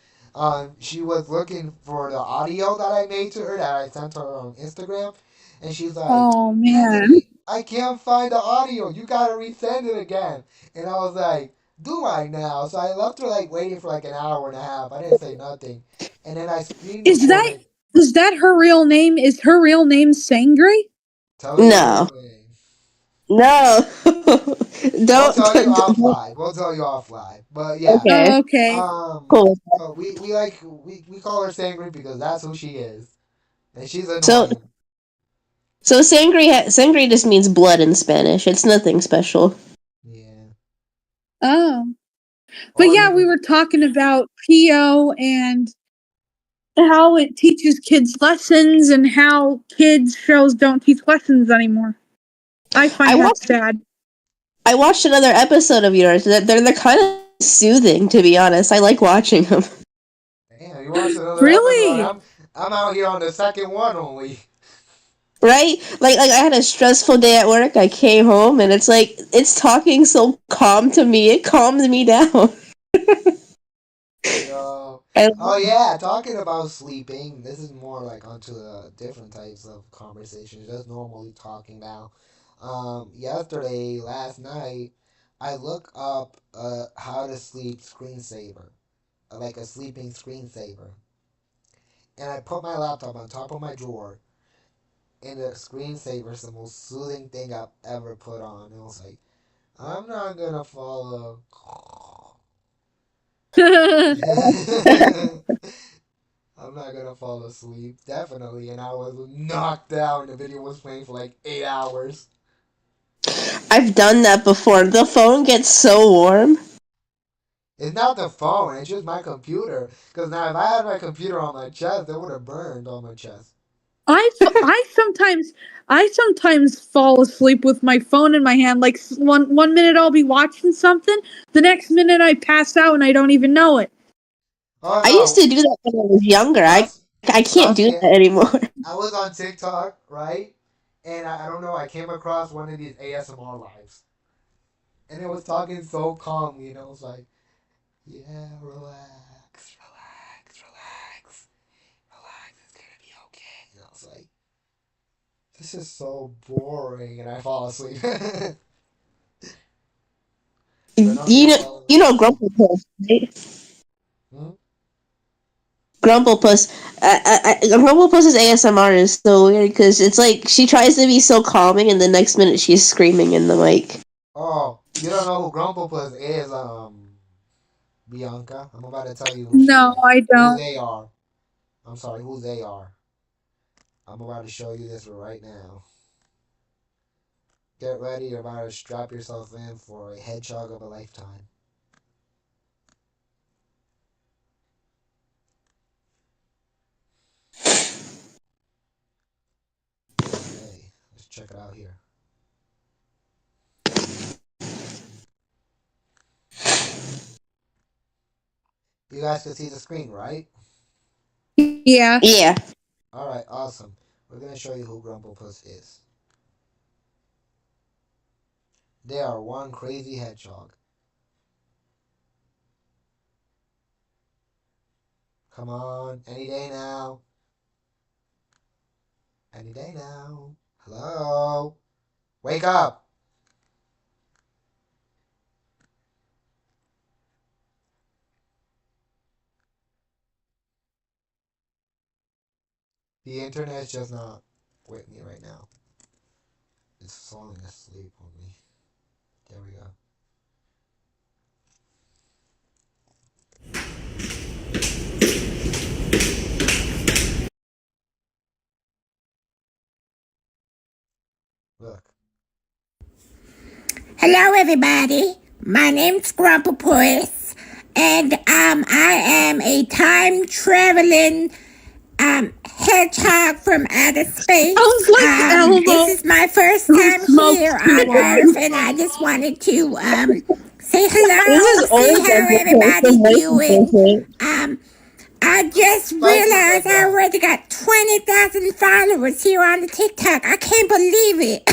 she was looking for the audio that I made to her that I sent her on Instagram, and she's like, Oh man. "Anthony, I can't find the audio. You gotta resend it again." And I was like, "Do I now?" So I left her like waiting for like an hour and a half. I didn't say nothing, and then I screen Is recorded. that her real name? Is her real name Sangri? Tell her your No. real name. No. We'll don't, tell you don't, don't. offline. We'll tell you offline. But yeah. Okay. Oh, okay. Cool. So we call her Sangri because that's who she is, and she's So annoying. so sangre just means blood in Spanish. It's nothing special. Yeah. Oh. But Or you yeah, we can. were talking about Pio and how it teaches kids lessons and how kids shows don't teach lessons anymore. I I find that watched sad. I watched another episode of yours. They're kind of soothing, to be honest. I like watching them. Damn, you watched another episode. Really? I'm out here on the second one only. Right? Like I had a stressful day at work. I came home and it's like it's talking so calm to me. It calms me down. Yo. I, Oh yeah, talking about sleeping. This is more like onto different types of conversations. Just normally talking now. Last night, I look up how to sleep screensaver, like a sleeping screensaver, and I put my laptop on top of my drawer, and the screensaver is the most soothing thing I've ever put on. And I was like, I'm not gonna follow. I'm not gonna fall asleep, definitely. And I was knocked out, and the video was playing for like 8 hours. I've done that before. The phone gets so warm. It's not the phone; it's just my computer. Because now, if I had my computer on my chest, it would have burned on my chest. I sometimes fall asleep with my phone in my hand. Like one minute I'll be watching something, the next minute I pass out and I don't even know it. Oh I used no! to do that when I was younger. Trust, I can't trust do me. that anymore. I was on TikTok, right? And I don't know. I came across one of these ASMR lives, and it was talking so calmly, and I was like, "Yeah, relax, relax, relax, relax. It's gonna be okay." And I was like, "This is so boring," and I fall asleep. But no, You yeah, know, well, you know Grumplepuss, right? hmm? Grumplepuss. Grumplepuss's ASMR is so weird because it's like she tries to be so calming, and the next minute she's screaming in the mic. Oh, you don't know who Grumplepuss is, Bianca. I'm about to tell you who she No, is, I who don't. they are. I'm sorry, who they are. I'm about to show you this right now. Get ready, you're about to strap yourself in for a hedgehog of a lifetime. Okay, let's check it out here. You guys can see the screen, right? Yeah. Yeah. Alright, awesome. We're going to show you who Grumplepuss is. They are one crazy hedgehog. Come on, any day now. Any day now. Hello? Wake up! The internet is just not with me right now. It's falling asleep on me. There we go. Look. Hello, everybody. My name's Grumplepuss, and I am a time traveling hedgehog from outer space. Sounds like Elmo. This is my first time Smoke here too on much. Earth, and I just wanted to say This hello, is see old how Grumplepuss. everybody's The voice is doing. different. I just realized I already got 20,000 followers here on the TikTok. I can't believe it.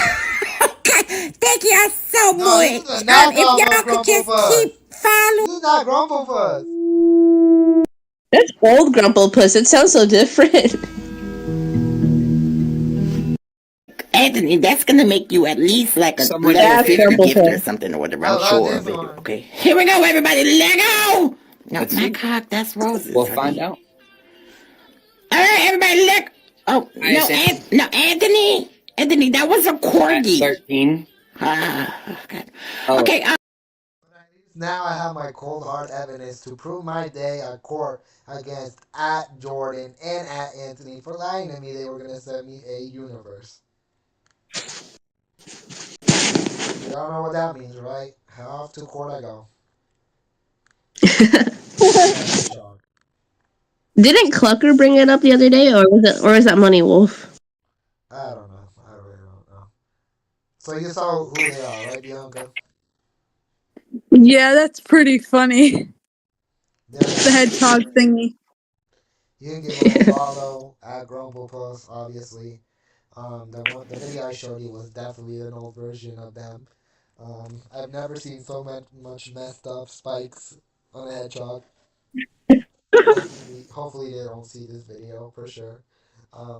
Okay, thank y'all so No, much. this is a knockoff If of y'all could just Grumplepuss. keep following. This is not Grumplepuss. That's old Grumplepuss. It sounds so different. Anthony, that's gonna make you at least like a Someone That's 350 gift or Grumplepuss. something or whatever. I I'm love sure this of it. one. Okay, here we go, everybody. Let go. No, Let's not see. cock. That's roses. We'll honey. find out. All right, everybody, look. Oh Hi, no, Sam. no, Anthony. Anthony, that was a At corgi. 13. God. Oh, Okay. But at least now I have my cold hard evidence to prove my day at court against at Jordan and at Anthony for lying to me they were gonna send me a universe. Y'all know what that means, right? How off to court I go. Didn't Clucker bring it up the other day, or was that Money Wolf? I don't know. I really don't know. So you saw who they are, right, Bianca? Yeah, that's pretty funny. They're The hedgehog thingy. You can give them a follow at Grumplepuss, obviously. The video I showed you was definitely an old version of them. I've never seen so much messed up spikes on a hedgehog. Hopefully they don't see this video for sure.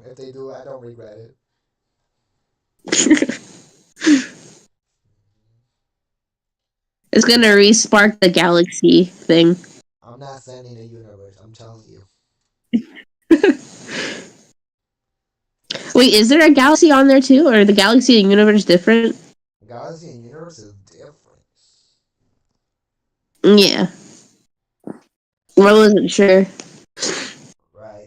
If they do, I don't regret it. It's gonna re-spark the galaxy thing. I'm not sending a universe. I'm telling you. Wait, is there a galaxy on there too, or the galaxy and universe different? Galaxy and universe is different. Yeah. I wasn't sure. Right.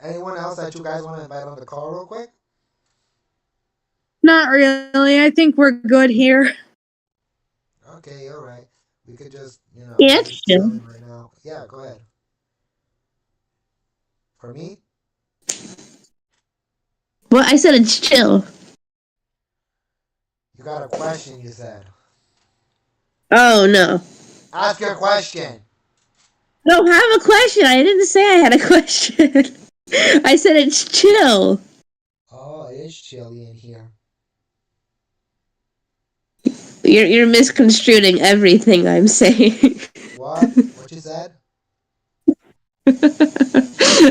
Anyone else that you guys want to invite on the call real quick? Not really. I think we're good here. Okay, all right. We could just, Yeah, we're it's just chill. chilling right now. Yeah, go ahead. For me? Well, I said it's chill. You got a question, you said. Oh no. Ask your question. I don't have a question. I didn't say I had a question. I said it's chill. Oh, it is chilly in here. You're misconstruing everything I'm saying. What? What you said?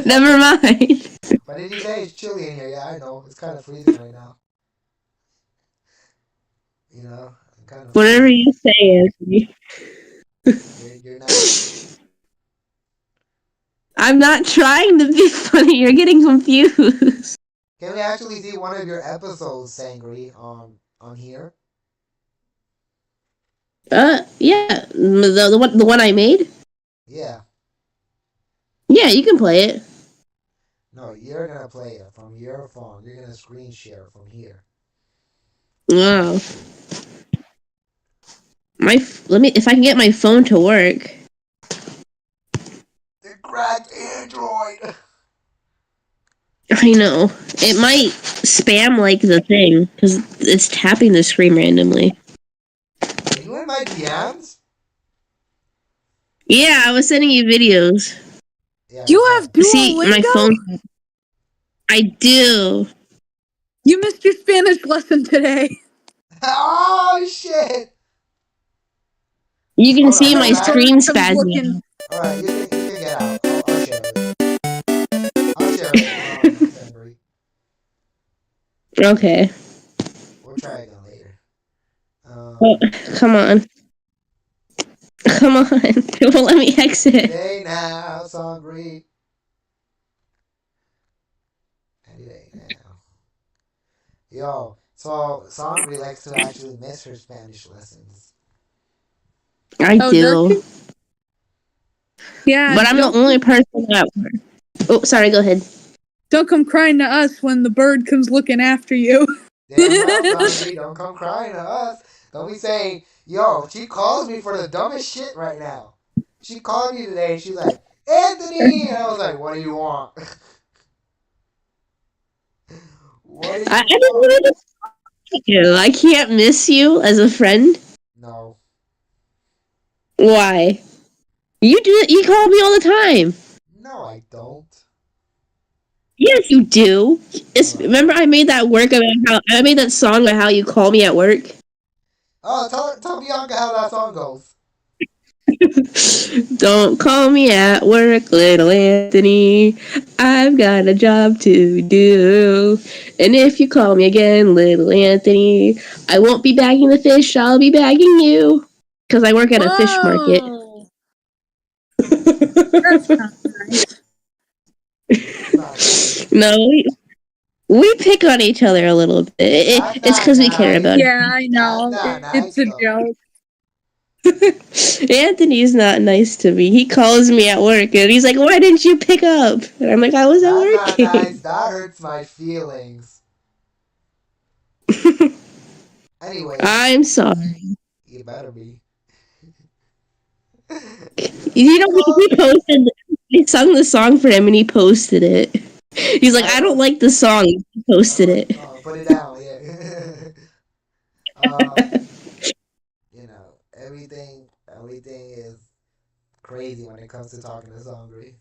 Never mind. But did you say it's chilly in here? Yeah, I know. It's kind of freezing right now. I'm kind of Whatever freezing. you say, Anthony. You're not. I'm not trying to be funny. You're getting confused. Can we actually see one of your episodes, Sangri, on here? Yeah. The one I made? Yeah. Yeah, you can play it. No, you're gonna play it from your phone. You're gonna screen share from here. Wow. Let me if I can get my phone to work. The cracked Android. I know. It might spam like the thing because it's tapping the screen randomly. Are you in my DMs? Yeah, I was sending you videos. Yeah, You have See, my Duolingo? phone. I do. You missed your Spanish lesson today. Oh shit! You can Hold on, see I'm my back. screen Comes looking. spazzing. All right, you can get out. I'll share it. I'll share it. Sangry. Okay. We'll try again later. Oh, come on. Come on. It won't let me exit. Hey now, Sangry. Any day now. Yo, so Sangry likes to actually miss her Spanish lessons. I Oh, does do. she? Yeah, But I'm the only person that. Oh, sorry. Go ahead. don't come crying to us when the bird comes looking after you. Damn right, Sangry, don't come crying to us. Don't be saying, yo, she calls me for the dumbest shit right now. She called me today and she's like, Anthony! And I was like, what do you want? What do you I just want? wanted to talk to you. I can't miss you as a friend. No. Why? You do it. You call me all the time. No, I don't. Yes, you do. Remember, I made that song about how you call me at work. Oh, tell Bianca how that song goes. Don't call me at work, little Anthony. I've got a job to do. And if you call me again, little Anthony, I won't be bagging the fish. I'll be bagging you. Because I work at a fish market. That's not nice. No, we pick on each other a little bit. It's because we care about it. Yeah, I know. It's a joke. Anthony's not nice to me. He calls me at work and he's like, "Why didn't you pick up?" And I'm like, "I was at work." That's not nice. That hurts my feelings. Anyway. I'm sorry. You better be. You know, he posted. I sung the song for him and he posted it. He's like, "I don't like the song." He posted it. Put it down, yeah. You know, everything is crazy when it comes to talking to Sangri.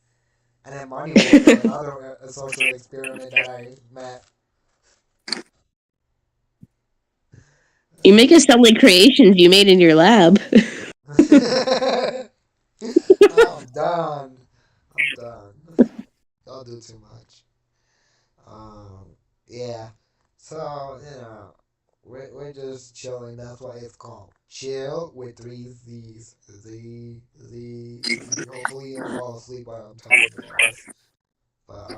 And then Money was another social experiment that I met. You make it sound like creations you made in your lab. I'm done. Y'all do too much. Yeah. So, you know, we're just chilling. That's why it's called Chill with 3 Z's. Z. Hopefully you'll fall asleep while I'm talking about this. But,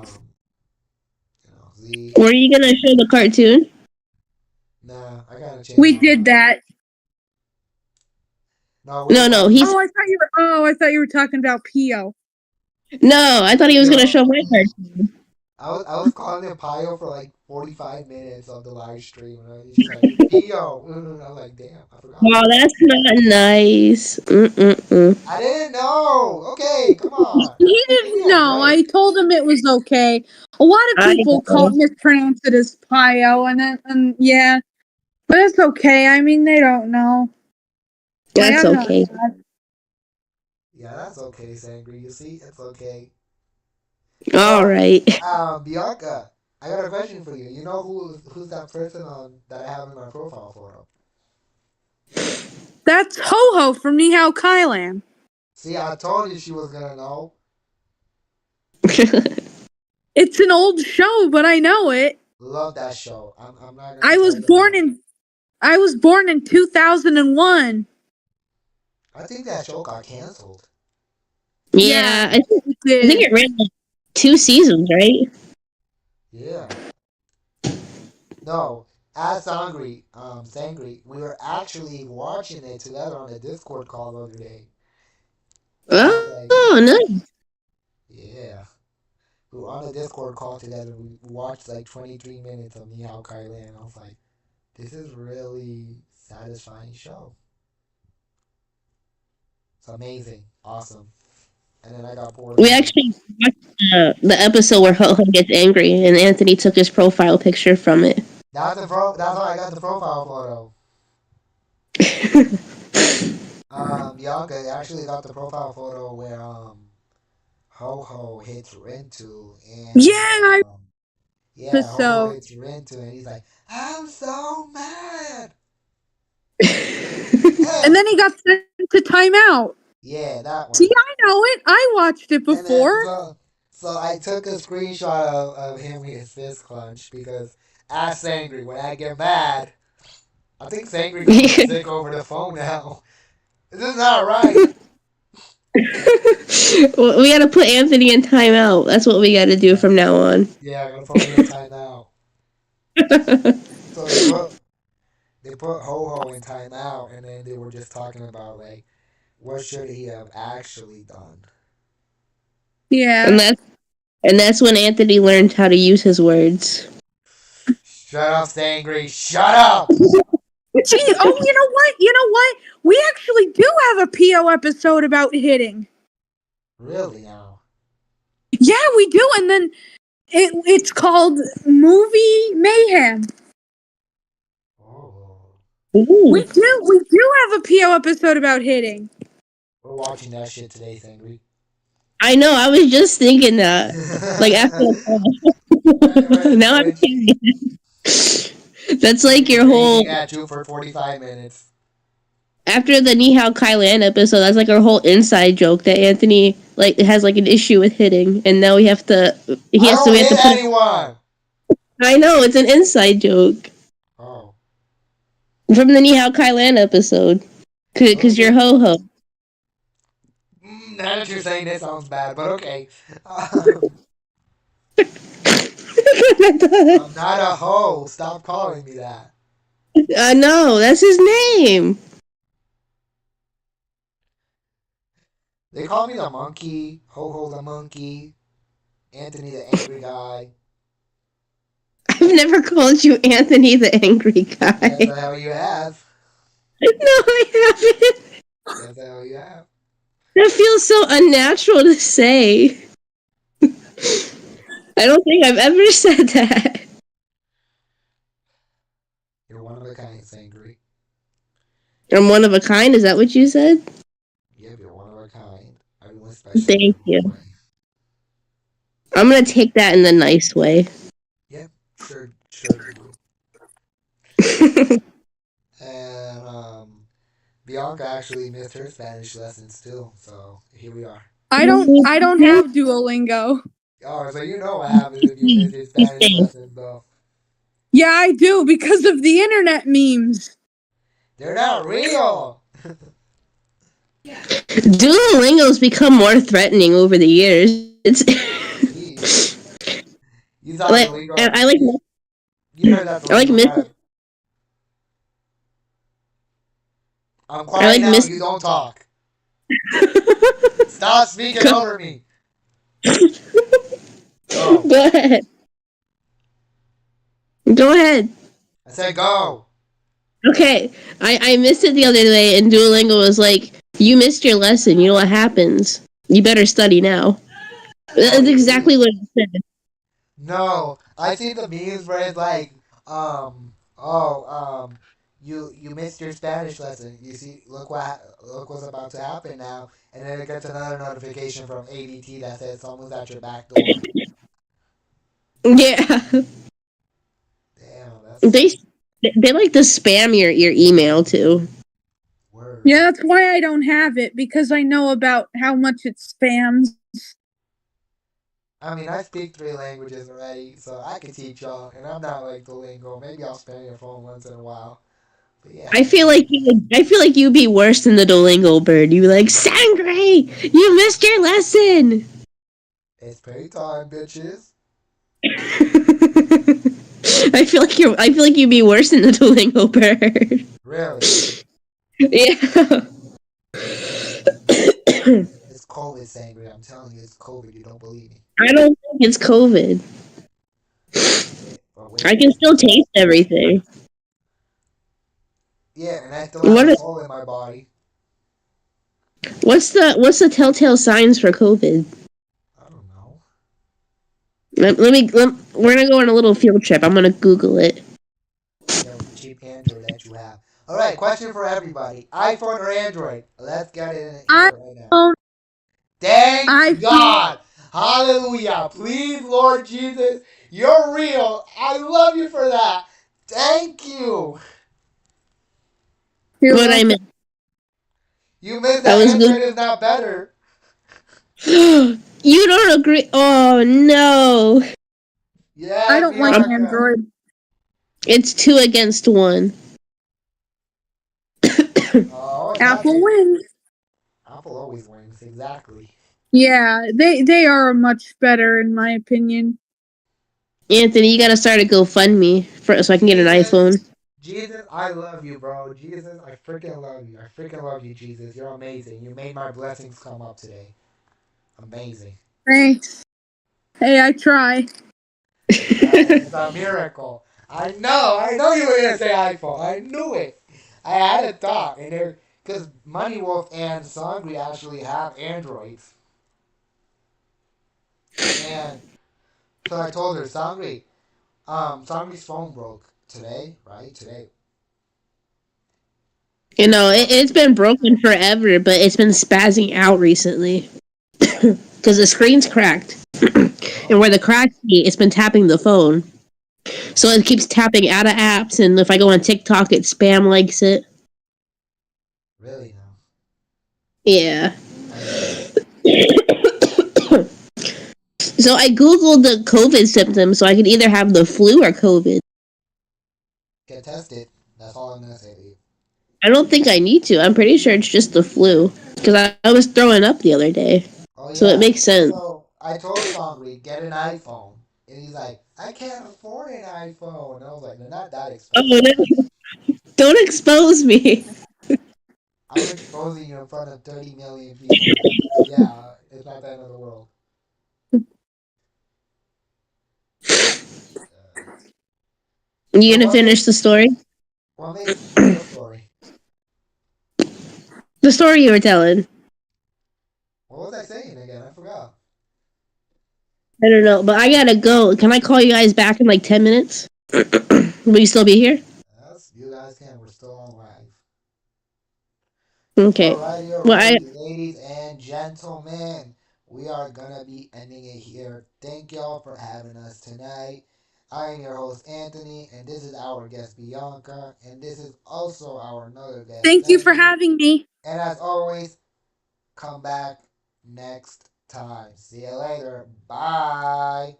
you know, Z. Were you gonna show the cartoon? Nah, I gotta change. We did that. No. I thought you were talking about Piyo. No, I thought he was gonna show my cartoon. I was calling him Piyo for like 45 minutes of the live stream. And he's like, Piyo. I was like, damn, I forgot. Wow, that's not nice. I didn't know. Okay, come on. He didn't know. I told him it was okay. A lot of people mispronounce it as Piyo, and yeah, but it's okay. I mean, they don't know. That's okay. Yeah, that's okay, Sangri. You see, it's okay. All right. Bianca, I got a question for you. You know who's that person that I have in my profile photo? That's Ho-Ho from Ni Hao Kailan. See, I told you she was gonna know. It's an old show, but I know it. Love that show. I'm not. I was born in 2001. I think that show got canceled. Yeah, I think it ran like 2 seasons, right? Yeah. No, as Sangri, we were actually watching it together on a Discord call the other day. Oh, nice. Yeah. We were on a Discord call together. We watched like 23 minutes of Ni Hao Kai Lan. I was like, this is really satisfying show. It's amazing. Awesome. And then I got bored. We actually watched the episode where Ho Ho gets angry, and Anthony took his profile picture from it. That's how I got the profile photo. Bianca actually got the profile photo where Ho Ho hits Rintu and Yeah, yeah, Ho Ho episode. hits Rintu and he's like, I'm so mad. And then he got sent to timeout. Yeah, that one. See, I know it. I watched it before. So I took a screenshot of him with his fist clench because ask Sangry when I get mad. I think Sangry got sick over the phone now. This is not right. We gotta put Anthony in timeout. That's what we gotta do from now on. Yeah, I'm gonna put him in timeout. So they put Ho Ho in timeout, and then they were just talking about like what should he have actually done. Yeah. And that's when Anthony learned how to use his words. Shut up, Sangry. Shut up. Gee, you know what? You know what? We actually do have a Piyo episode about hitting. Really now? Yeah, we do, and then it's called Movie Mayhem. Oh. Ooh. We do have a Piyo episode about hitting. We're watching that shit today, Sangry. I know, I was just thinking that. Like after now I'm curious. That's like your whole at you for 45 minutes. After the Ni Hao Kai Lan episode, that's like our whole inside joke that Anthony like has like an issue with hitting, and now we have to we have to hit anyone. I know, it's an inside joke. Oh. From the Ni Hao Kai Lan episode. Cause you're Ho Ho. Now that you're saying it sounds bad, but okay. I'm not a hoe. Stop calling me that. No, that's his name. They call me the monkey, Ho Ho the monkey, Anthony the angry guy. I've never called you Anthony the angry guy. That's the hell you have. No, I haven't. That's the hell you have. That feels so unnatural to say. I don't think I've ever said that. You're one of a kind, Sangry. I'm one of a kind? Is that what you said? Yep, you're one of a kind. Everyone's special. Thank you. I'm gonna take that in the nice way. Yep, sure. And Bianca actually missed her Spanish lessons too, so here we are. I don't have Duolingo. Oh, so you know what happens if you miss your Spanish lessons, though. Yeah, I do, because of the internet memes. They're not real. Duolingo's become more threatening over the years. It's You thought like, Duolingo? I like. You heard that? I like miss. I'm quiet now. You don't talk. Stop speaking over me. Go. Go ahead. Go ahead. I said go. Okay, I missed it the other day, and Duolingo was like, "You missed your lesson. You know what happens? You better study now." That's exactly what it said. No, I see the memes where it's like, you missed your Spanish lesson. You see, look what's about to happen now, and then it gets another notification from ADT that says someone's at your back door. Yeah. Damn, that's They like to spam your email too. Word. Yeah, that's why I don't have it, because I know about how much it spams. I mean, I speak 3 languages already, so I can teach y'all, and I'm not like Duolingo. Maybe I'll spam your phone once in a while. But yeah. I feel like you'd be worse than the Duolingo bird. You'd be like, Sangre, you missed your lesson. It's pay time, bitches. I feel like you'd be worse than the Duolingo bird. Really? Yeah. It's COVID, Sangre. I'm telling you, it's COVID. You don't believe me. I don't think it's COVID. But I wait. can still taste everything. Yeah, and I still have What a is, soul in my body. what's the telltale signs for COVID? I don't know. We're gonna go on a little field trip. I'm gonna Google it. Yeah, with the cheap Android that you have. All right, question for everybody: iPhone or Android? Let's get it in I here right now. don't. Thank I God. Hallelujah. Please, Lord Jesus, you're real. I love you for that. Thank you. You're What I welcome. meant. You meant I that was Android is not better. You don't agree? Oh no! I Yes, don't like Bianca. Android. It's 2 against 1. Oh, it's not Apple too. wins. Apple always wins. Exactly. Yeah, they are much better in my opinion. Anthony, you gotta start a GoFundMe so I can get an Jesus, iPhone. Jesus, I love you, bro. Jesus, I freaking love you. I freaking love you, Jesus. You're amazing. You made my blessings come up today. Amazing. Thanks. Hey, I try. It's a miracle. I know you were gonna say iPhone. I knew it. I had a thought, and there, because Money Wolf and Sangri actually have Androids, and so I told her, Sangri's phone broke today, right? Today. It's been broken forever, but it's been spazzing out recently because the screen's cracked, and Oh, where the crack's it's been tapping the phone, so it keeps tapping out of apps. And if I go on TikTok, it spam likes it. really now? Yeah. I see. So I googled the COVID symptoms, so I could either have the flu or COVID. Get tested. That's all I'm gonna say to you. I don't think I need to. I'm pretty sure it's just the flu because I was throwing up the other day, Oh so it yeah. makes sense. So I told Sangri get an iPhone, and he's like, I can't afford an iPhone. And I was like, they're not that Oh, expensive. don't expose me. I'm exposing you in front of 30 million people. Yeah, it's not the end of the world. You So gonna finish the story? what story? The story you were telling. What was I saying again? I forgot. I don't know, but I gotta go. Can I call you guys back in like 10 minutes? Will you still be here? Yes, you guys can. We're still on live. Okay. Alrighty, Well, alrighty, ladies and gentlemen. We are gonna be ending it here. Thank y'all for having us tonight. I am your host Anthony, and this is our guest Bianca, and this is also our another guest Thank you for Sangri. having me. And as always, come back next time. See you later. Bye.